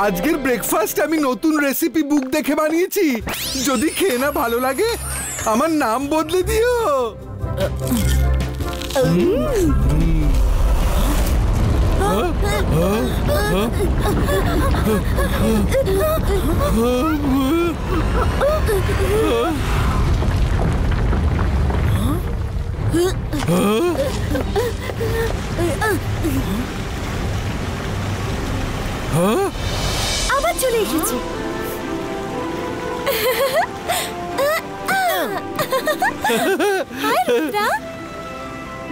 আজকের ব্রেকফাস্ট আমি নতুন রেসিপি বুক দেখে বানিয়েছি। যদি খেয়ে না ভালো লাগে আমার নাম বদলে দিও। আবার চলে এসেছি।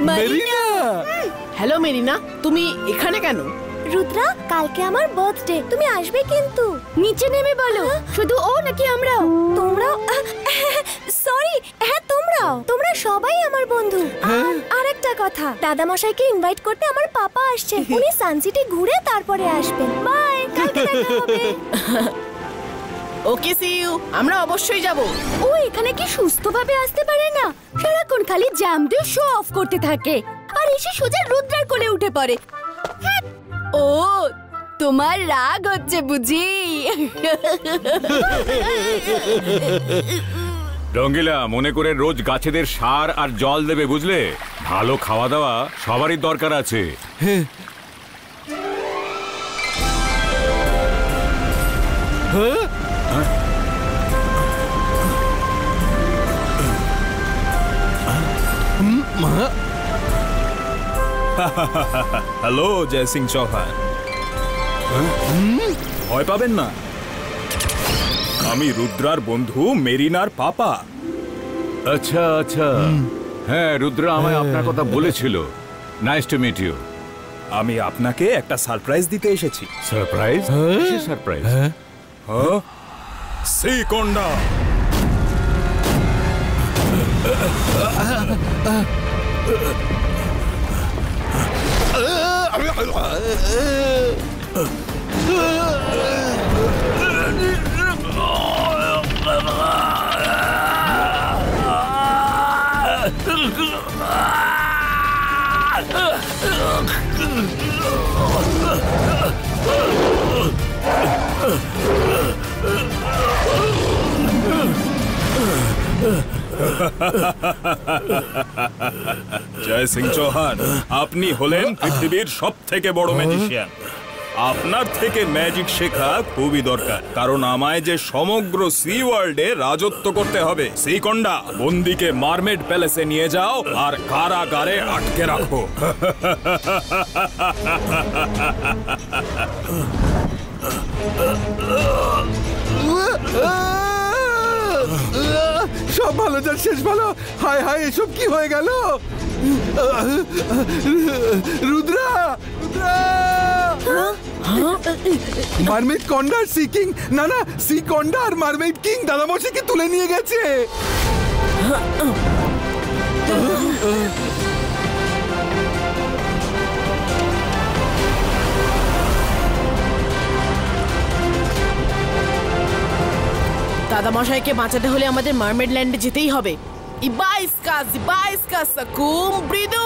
মেরিনা। হ্যালো মেরিনা, তুমি এখানে কেন? রুদ্রা, কালকে আমার বার্থডে, তুমি আসবে কিন্তু। নিচে নেমে বলো। শুধু ও নাকি আমরাও? তোমরাও? সরি, হ্যাঁ তোমরা সবাই আমার বন্ধু। আর একটা কথা, দাদা মশাইকে ইনভাইট করতে আমার পাপা আসছে। উনি সানসিটি ঘুরে তারপরে আসবেন। বাই, কালকে দেখা হবে। ওকে, সি ইউ। আমরা অবশ্যই যাব। ও এখানে কি সুস্থভাবে আসতে পারে না? সারাক্ষণ খালি জ্যাম দিয়ে শো অফ করতে থাকে আর এসে সোজা রুদ্রার কোলে উঠে পড়ে। ও, তোমার রাগ হচ্ছে বুঝি? রঙ্গিলা, মনে করে রোজ গাছেদের সার আর জল দেবে, বুঝলে? ভালো খাওয়া দাওয়া সবারই দরকার আছে। হ্যালো জয় সিং চৌহান, ভয় পাবেন না, আমি রুদ্রার বন্ধু মেরিনার পাপা। আচ্ছা আচ্ছা, হ্যাঁ রুদ্রা আমায় আপনার কথা বলেছিল। Nice to meet you. আমি আপনাকে একটা সারপ্রাইজ দিতে এসেছি। সারপ্রাইজ? কিসের সারপ্রাইজ? শ্রীকোন্ডা। জয় সিং চৌহান, আপনি হলেন পৃথিবীর সবথেকে বড় ম্যাজিশিয়ান। আপনার থেকে ম্যাজিক শেখা খুবই দরকার, কারণ আমায় যে সমগ্র সি ওয়ার্ল্ডে রাজত্ব করতে হবে। শ্রীকোন্ডা, বন্দিকে মারমেড প্যালেসে নিয়ে যাও আর কারাগারে আটকে রাখো। সব ভালো যার শেষ ভালো। হায় হায়, এসব কি হয়ে গেল? Rudra, Rudra! Mermaid কন্ডার C king, না না, সি কন্ডা আর মারমেড কিং দাদামশাইকে তুলে নিয়ে গেছে। দাদা মশাইকে বাঁচাতে হলে আমাদের মারমেড ল্যান্ডে যেতেই হবে। ইবাইস্কা সাকুম ব্রিদু।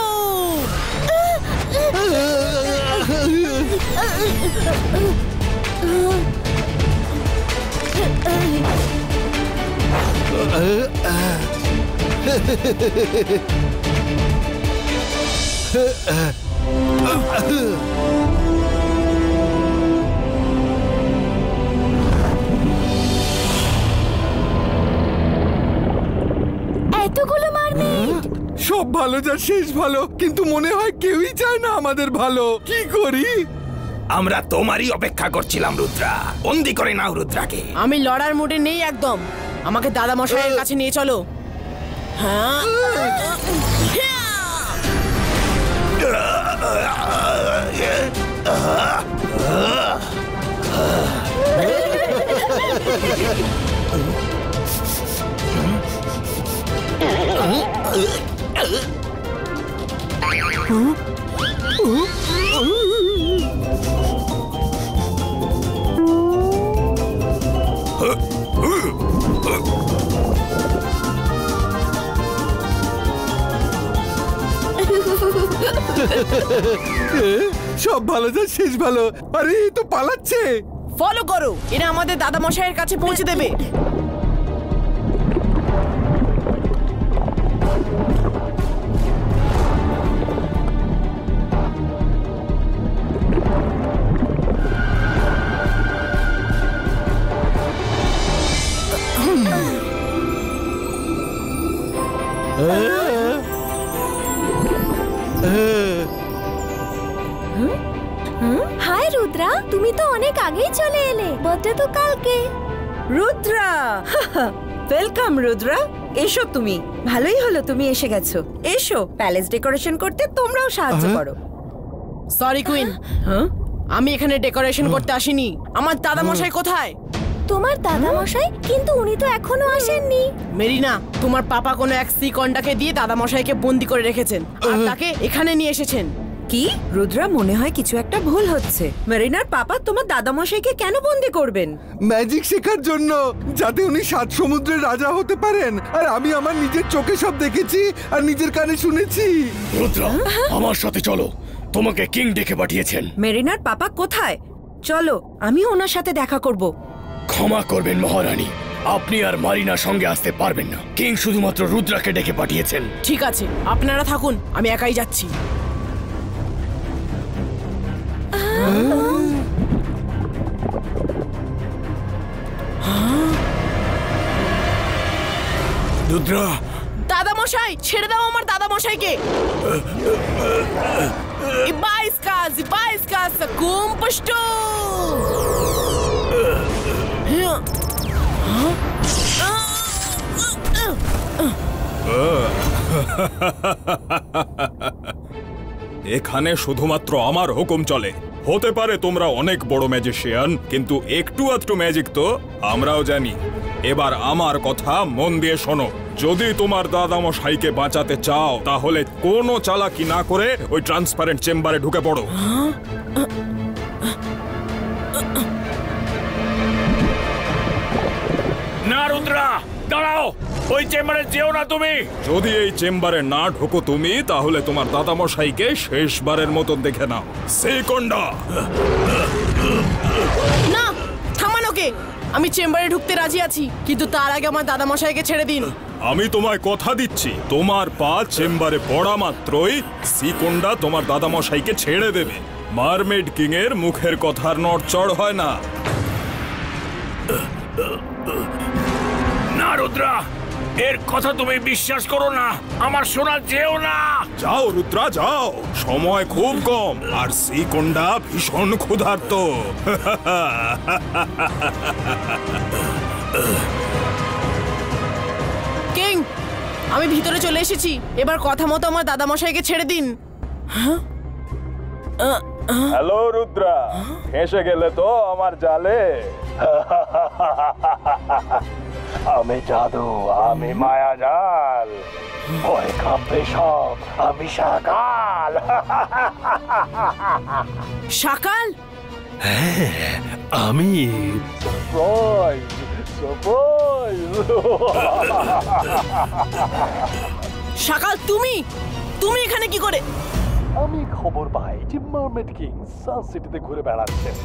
এতগুলো মারমেড। সব ভালো যার শেষ ভালো, কিন্তু মনে হয় কেউই চায় না আমাদের ভালো। কি করি? আমরা তোমারই অপেক্ষা করছিলাম রুদ্রা। বন্দি করে নাও রুদ্রাকে। আমি লড়ার মুডে নেই একদম। আমাকে দাদা মশাইয়ের কাছে নিয়ে চলো। হ্যাঁ, সব ভালো যা শেষ ভালো। আরে এই তো পালাচ্ছে। ফলো করো, এরা আমাদের দাদা মশাইয়ের কাছে পৌঁছে দেবে। হাই রুদ্রা, তুমি তো অনেক আগেই চলে এলে। বার্থডে তো কালকে। রুদ্রা, ওয়েলকাম রুদ্রা। এসো, তুমি ভালোই হলো তুমি এসে গেছো। এসো, প্যালেস ডেকোরেশন করতে তোমরাও সাহায্য করো। সরি কুইন, হ্যাঁ, আমি এখানে ডেকোরেশন করতে আসিনি। আমার দাদা মশাই কোথায়? তোমার দাদা মশাই? কিন্তু উনি তো এখনো আসেননি। মেরিনা, তোমার পাপা কোনো এক সি কন্ডাকে দিয়ে দাদা মশাইকে বন্দি করে রেখেছেন আর তাকে এখানে নিয়ে এসেছেন। কি রুদ্রা, মনে হয় কিছু একটা ভুল হচ্ছে। মেরিনার পাপা তোমার দাদামশাইকে কেন বন্দি করবেন? ম্যাজিক শেখার জন্য, যাতে উনি 7 সমুদ্রের রাজা হতে পারেন। আর আমি আমার নিজের চোখে সব দেখেছি আর নিজের কানে শুনেছি। রুদ্রা, আমার সাথে চলো, তোমাকে কিং ডেকে পাঠিয়েছেন। মেরিনার পাপা কোথায়? চলো, আমি ওনার সাথে দেখা করব। ক্ষমা করবেন মহারানী, আপনি আর মারিনা সঙ্গে আসতে পারবেন না। কিং শুধুমাত্র রুদ্রাকে ডেকে পাঠিয়েছেন। ঠিক আছে, আপনারা থাকুন, আমি একাই যাচ্ছি। রুদ্রা, দাদা মশাই, ছেড়ে দাও আমার দাদা মশাইকে। Ibaiska, kumpushtu. এখানে শুধুমাত্র আমার হুকুম চলে। হতে পারে তোমরা অনেক বড় ম্যাজিশিয়ান, কিন্তু একটু আধটু ম্যাজিক তো আমরাও জানি। এবার আমার কথা মন দিয়ে শোনো। যদি তোমার দাদামশাইকে বাঁচাতে চাও, তাহলে কোনো চালাকি না করে ওই ট্রান্সপারেন্ট চেম্বারে ঢুকে পড়ো। না রুদ্রা, দাঁড়াও, ওই চেম্বারে যেও না তুমি। যদি এই চেম্বারে না ঢোকো তুমি, তাহলে তোমার দাদামশাইকে শেষবারের মতন দেখে নাও। সেকন্ডা, না, থামান ওকে। আমি চেম্বারে ঢুকতে রাজি আছি, কিন্তু তার আগে আমার দাদা মশাইকে ছেড়ে দিন। আমি তোমায় কথা দিচ্ছি, তোমার পা চেম্বারে পড়া মাত্রই সিকন্ডা তোমার দাদামশাইকে ছেড়ে দেবে। মারমেড কিং এর মুখের কথার নড়চড় হয় না। না রুদ্রা, এর কথা তুমি বিশ্বাস করো না। আমার শোনা যেও না। যাও রুদ্রা, যাও, সময় খুব কম, আর সিকন্ডা ভীষণ ক্ষুধার্ত। কিং, আমি ভিতরে চলে এসেছি। এবার কথা মতো আমার দাদা মশাইকে ছেড়ে দিন। হ্যালো রুদ্রা, এসে গেলে তো আমার জালে। আমি জাদু, আমি মায়াজাল, ভয় কাঁপবে সব, আমি শাকাল। শাকাল? আমি শাকাল, তুমি তুমি এখানে কি করে? আমি খবর পাই যে মারমেড কিং সানসিটিতে ঘুরে বেড়াচ্ছেন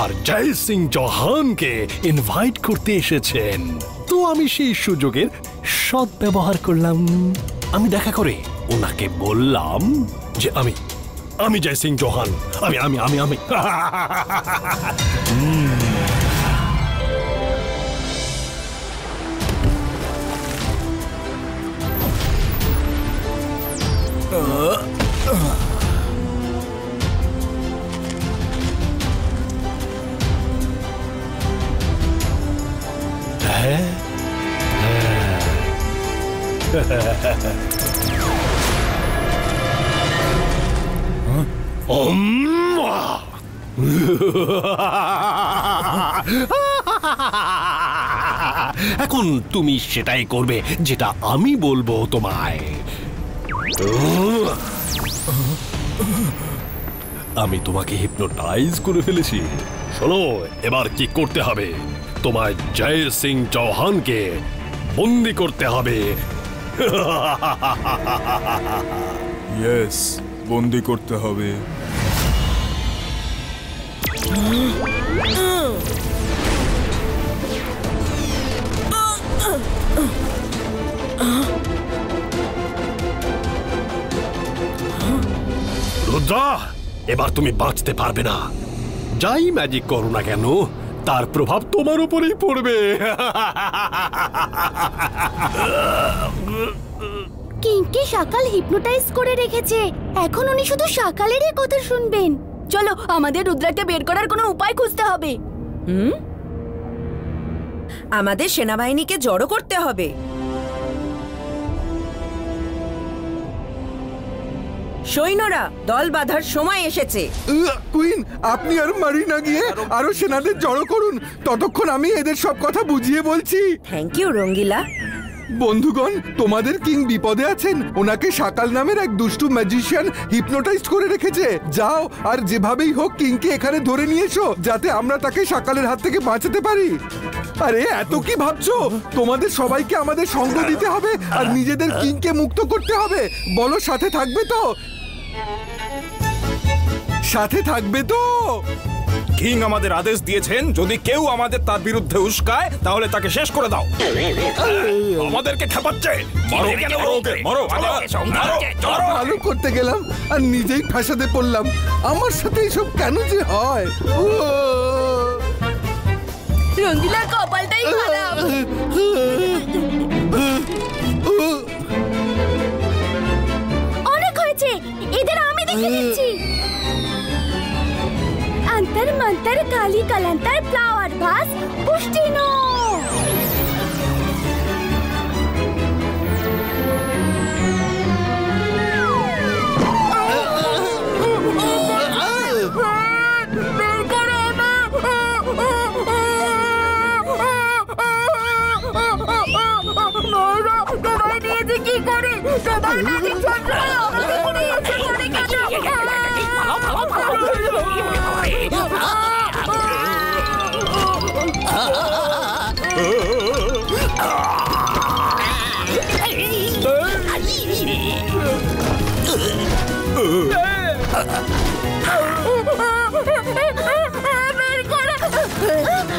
আর জয় সিং চৌহানকে ইনভাইট করতে এসেছেন। তো আমি সেই সুযোগের সদ্ব্যবহার করলাম। আমি দেখা করে ওনাকে বললাম যে আমি জয় সিং চৌহান, আমি এখন তুমি সেটাই করবে যেটা আমি বলবো তোমায়। আমি তোমাকে হিপনোটাইজ করে ফেলেছি। শোনো, এবার কি করতে হবে? তোমায় জয় সিং চৌহানকে বন্দি করতে হবে। ইয়েস, বন্দি করতে হবে। রুদ্রা, এবার তুমি বাঁচতে পারবে না। যাই ম্যাজিক করো না কেন, তার প্রভাব তোমার উপরেই পড়বে। কিংকে সকাল হিপনোটাইজ করে রেখেছে, এখন উনি শুধু সকালেরই কথা শুনবেন। চলো আমাদের রুদ্রাকে বের করার কোনো উপায় খুঁজতে হবে। আমাদের সেনাবাহিনীকে জড়ো করতে হবে। সৈন্যরা, দল বাঁধার সময় এসেছে। কুইন, আপনি আর মারিনা গিয়ে আরো সেনাদের জড়ো করুন, ততক্ষণ আমি এদের সব কথা বুঝিয়ে বলছি। থ্যাংক ইউ রঙ্গিলা। বন্ধুগণ, তোমাদের কিং বিপদে আছেন। ওনাকে সাকাল নামের এক দুষ্টু ম্যাজিশিয়ান হিপনোটাইজ করে রেখেছে। যাও আর যেভাবেই হোক কিংকে এখানে ধরে নিয়ে এসো, যাতে আমরা তাকে সাকালের হাত থেকে বাঁচাতে পারি। আরে এত কি ভাবছো? তোমাদের সবাইকে আমাদের সঙ্গ দিতে হবে আর নিজেদের কিংকে মুক্ত করতে হবে। বলো, সাথে থাকবে তো? সাথে থাকবে তো? কিং আমাদের আদেশ দিয়েছেন, যদি কেউ আমাদের তার বিরুদ্ধে উস্কায় তাহলে তাকে শেষ করে দাও। আমাদেরকে খেপাচ্ছে। মারো কেন ওকে, মারো, ভালো করতে গেলাম আর নিজেই ফাঁসাতে পড়লাম। আমার সাথে এসব কেন যে হয়? রঙ্গিলার কপালটাই খারাপ। অনেক হয়েছে, এদের আমি দেখে নিচ্ছি। अंतर मंतर काली कलंतर फ्लावर भास पुष्टिनो।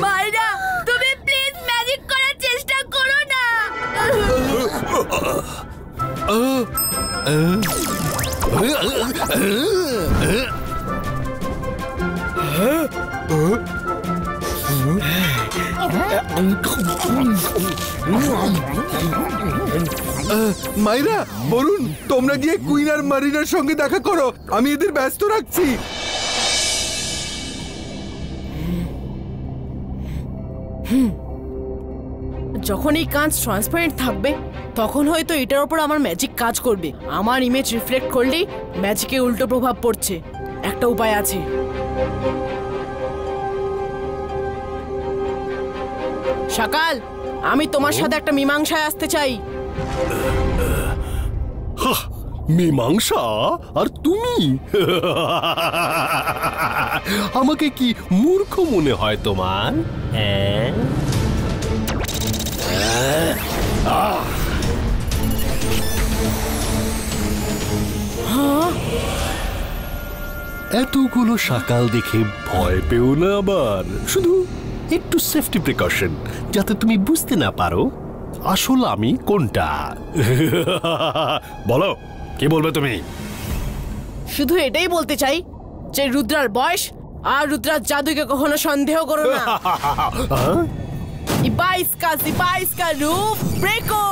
মাইরা, তুমি প্লিজ ম্যাজিক করার চেষ্টা করো না। মাইরা, বলুন, তোমরা গিয়ে কুইন আর মারিনার সঙ্গে দেখা করো, আমি এদের ব্যস্ত রাখছি। যখন এই কাঁচ ট্রান্সপারেন্ট থাকবে তখন হয়তো এটার উপর আমার ম্যাজিক কাজ করবে। আমার ইমেজ রিফ্লেক্ট করলেই ম্যাজিকে উল্টো প্রভাব পড়ছে। একটা উপায় আছে। সকাল, আমি তোমার সাথে একটা মীমাংসায় আসতে চাই। মীমাংসা? আর তুমি? আমাকে কি মূর্খ মনে হয় তোমার? এতগুলো সকাল দেখে ভয় পেও না আবার। শুধু একটু সেফটি প্রিকশন, যাতে তুমি বুঝতে না পারো আসল আমি কোনটা। বলো, কি বলবে তুমি? শুধু এটাই বলতে চাই যে রুদ্রার বয়স আর রুদ্রার জাদুকে কখনো সন্দেহ করো না। ইবাইস কা রূপ ব্রেকো।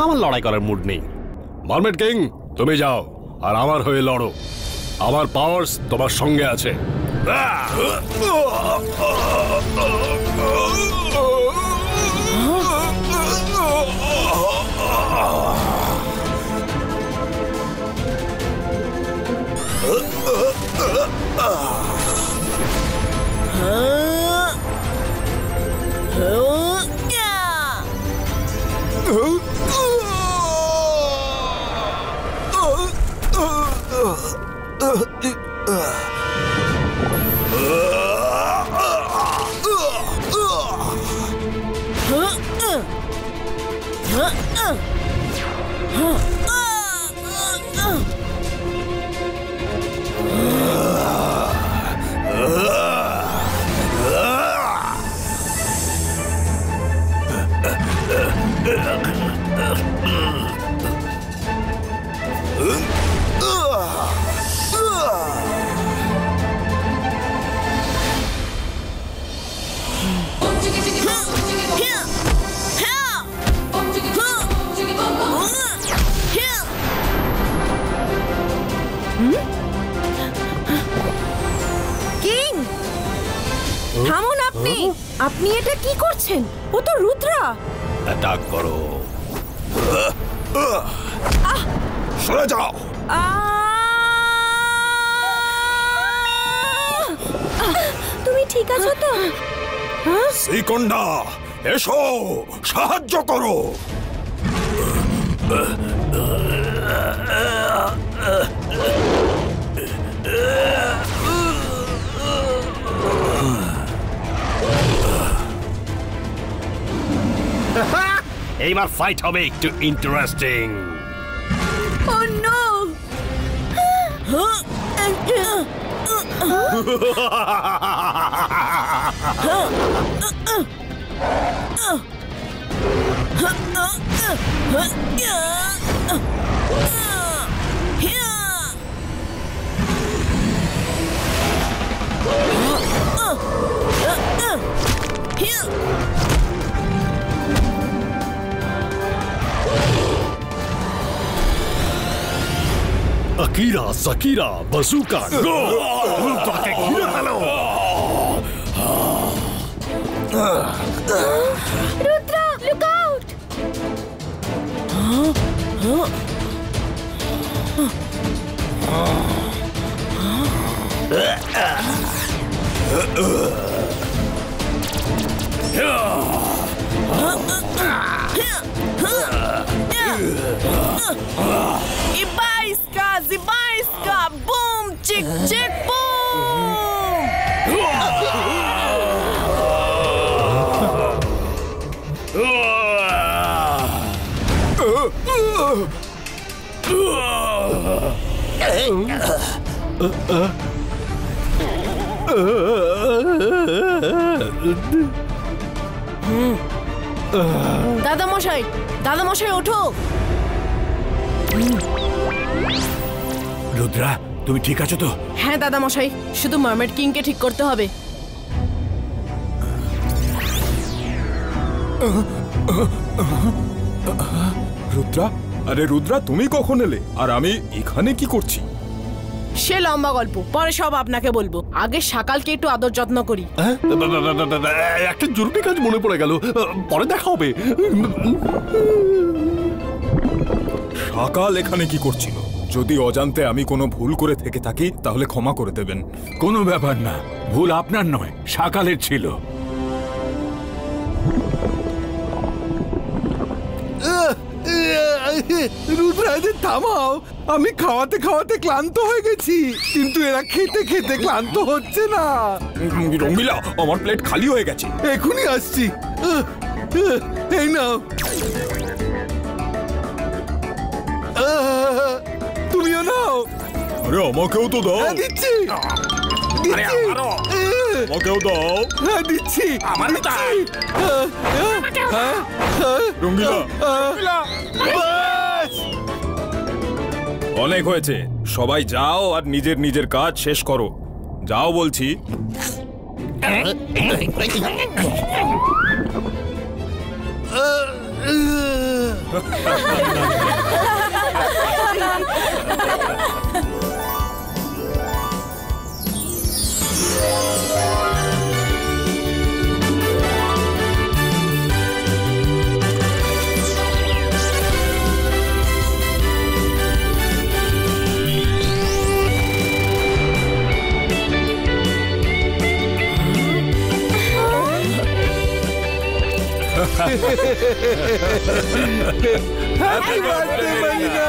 আমার লড়াই করার মুড নেই। মার্মেড কিং, তুমি যাও আর আমার হয়ে লড়ো। আমার পাওয়ার্স তোমার সঙ্গে আছে। কিং, থামুন আপনি। আপনি এটা কি করছেন? ও তো রুদ্রা। অ্যাটাক করো। সরে যাও। তুমি ঠিক আছো তো? শ্রীকন্যা, এসো, সাহায্য করো। এইবার ফাইট হবে একটু interesting. Oh no! Akira, Sakira, bazooka, go! তাকে ঘিরে ফেলো। Rudra, look out! Zibaiska! Boom! Chick, chick, boom! দাদা মশাই ওঠো। রুদ্রা, তুমি ঠিক আছো তো? হ্যাঁ দাদা মশাই, শুধু মার্মেড কিংকে ঠিক করতে হবে। রুদ্রা, আরে রুদ্রা, তুমি কখন এলে আর আমি এখানে কি করছি? সে লম্বা গল্প, পরে সব আপনাকে বলবো। আগে সকালকে একটু আদর যত্ন করি। একটা জরুরি কাজ মনে পড়ে গেল, পরে দেখা হবে। সকাল এখানে কি করছিল? যদি অজান্তে আমি কোনো ভুল করে থেকে থাকি তাহলে ক্ষমা করে দেবেন। কোনো ব্যাপার না, ভুল আপনার নয়, সকালের ছিল। রুদ্রা, থামাও। আমি খাওয়াতে খাওয়াতে ক্লান্ত হয়ে গেছি, কিন্তু এরা খেতে খেতে ক্লান্ত হচ্ছে না। রঙ্গিলা, আমার প্লেট খালি হয়ে গেছে। এখনই আসছি। এই নাও। তুমিও নাও। আরে আমাকেও তো দাও। হ্যাঁ, দিচ্ছি। আমাকেও দাও। হ্যাঁ, দিচ্ছি। রঙ্গিলা, অনেক হয়েছে, সবাই যাও আর নিজের নিজের কাজ শেষ করো। যাও বলছি। Happy birthday Malina.